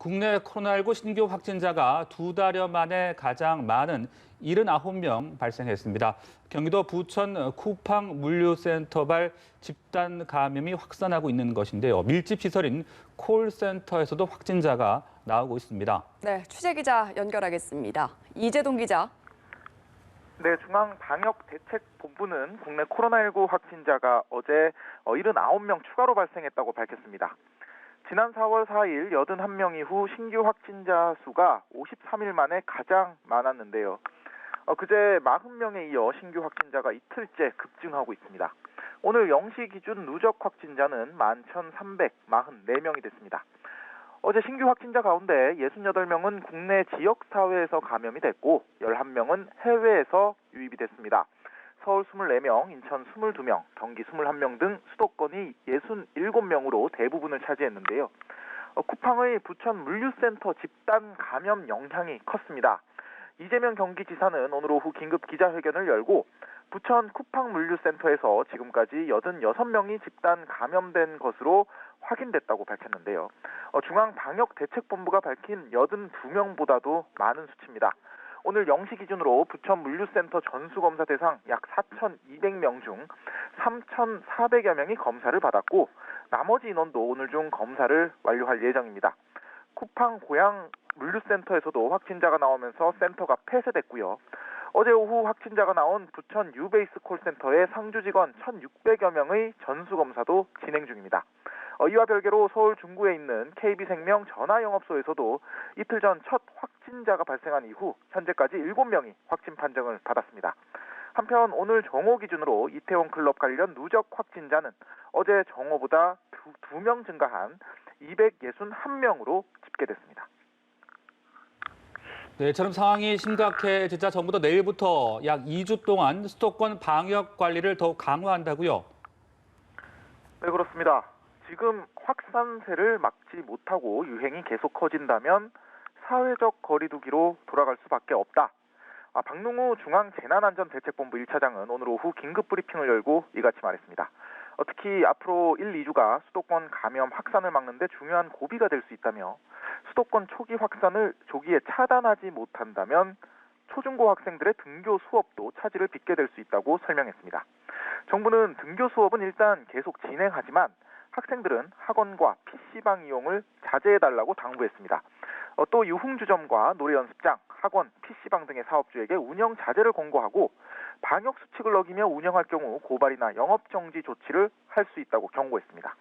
국내 코로나19 신규 확진자가 2달여 만에 가장 많은 79명 발생했습니다. 경기도 부천 쿠팡 물류센터발 집단 감염이 확산하고 있는 것인데요. 밀집 시설인 콜센터에서도 확진자가 나오고 있습니다. 네, 취재 기자 연결하겠습니다. 이재동 기자. 네, 중앙방역대책본부는 국내 코로나19 확진자가 어제 79명 추가로 발생했다고 밝혔습니다. 지난 4월 4일 81명 이후 신규 확진자 수가 53일 만에 가장 많았는데요. 그제 40명에 이어 신규 확진자가 이틀째 급증하고 있습니다. 오늘 0시 기준 누적 확진자는 11,344명이 됐습니다. 어제 신규 확진자 가운데 68명은 국내 지역사회에서 감염이 됐고 11명은 해외에서 유입이 됐습니다. 서울 24명, 인천 22명, 경기 21명 등 수도권이 67명으로 대부분을 차지했는데요. 쿠팡의 부천 물류센터 집단 감염 영향이 컸습니다. 이재명 경기지사는 오늘 오후 긴급 기자회견을 열고 부천 쿠팡 물류센터에서 지금까지 86명이 집단 감염된 것으로 확인됐다고 밝혔는데요. 중앙방역대책본부가 밝힌 82명보다도 많은 수치입니다. 오늘 0시 기준으로 부천 물류센터 전수검사 대상 약 4,200명 중 3,400여 명이 검사를 받았고 나머지 인원도 오늘 중 검사를 완료할 예정입니다. 쿠팡 고양 물류센터에서도 확진자가 나오면서 센터가 폐쇄됐고요. 어제 오후 확진자가 나온 부천 뉴베이스 콜센터의 상주 직원 1,600여 명의 전수검사도 진행 중입니다. 이와 별개로 서울 중구에 있는 KB생명 전화영업소에서도 이틀 전 첫 확진자가 발생한 이후 현재까지 7명이 확진 판정을 받았습니다. 한편 오늘 정오 기준으로 이태원 클럽 관련 누적 확진자는 어제 정오보다 2명 증가한 261명으로 집계됐습니다. 네, 이처럼 상황이 심각해지자 정부도 내일부터 약 2주 동안 수도권 방역 관리를 더욱 강화한다고요? 네, 그렇습니다. 지금 확산세를 막지 못하고 유행이 계속 커진다면 사회적 거리두기로 돌아갈 수밖에 없다. 박능우 중앙재난안전대책본부 1차장은 오늘 오후 긴급 브리핑을 열고 이같이 말했습니다. 특히 앞으로 1, 2주가 수도권 감염 확산을 막는 데 중요한 고비가 될 수 있다며 수도권 초기 확산을 조기에 차단하지 못한다면 초중고 학생들의 등교 수업도 차질을 빚게 될 수 있다고 설명했습니다. 정부는 등교 수업은 일단 계속 진행하지만 학생들은 학원과 PC방 이용을 자제해달라고 당부했습니다. 또 유흥주점과 노래연습장, 학원, PC방 등의 사업주에게 운영 자제를 권고하고 방역 수칙을 어기며 운영할 경우 고발이나 영업정지 조치를 할 수 있다고 경고했습니다.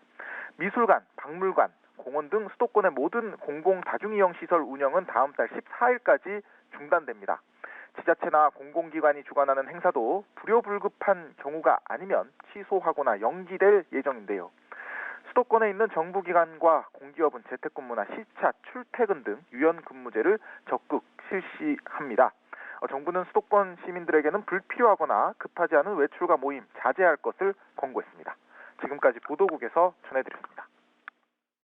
미술관, 박물관, 공원 등 수도권의 모든 공공다중이용 시설 운영은 다음 달 14일까지 중단됩니다. 지자체나 공공기관이 주관하는 행사도 불효불급한 경우가 아니면 취소하거나 연기될 예정인데요. 수도권에 있는 정부기관과 공기업은 재택근무나 시차, 출퇴근 등 유연근무제를 적극 실시합니다. 정부는 수도권 시민들에게는 불필요하거나 급하지 않은 외출과 모임 자제할 것을 권고했습니다. 지금까지 보도국에서 전해드렸습니다.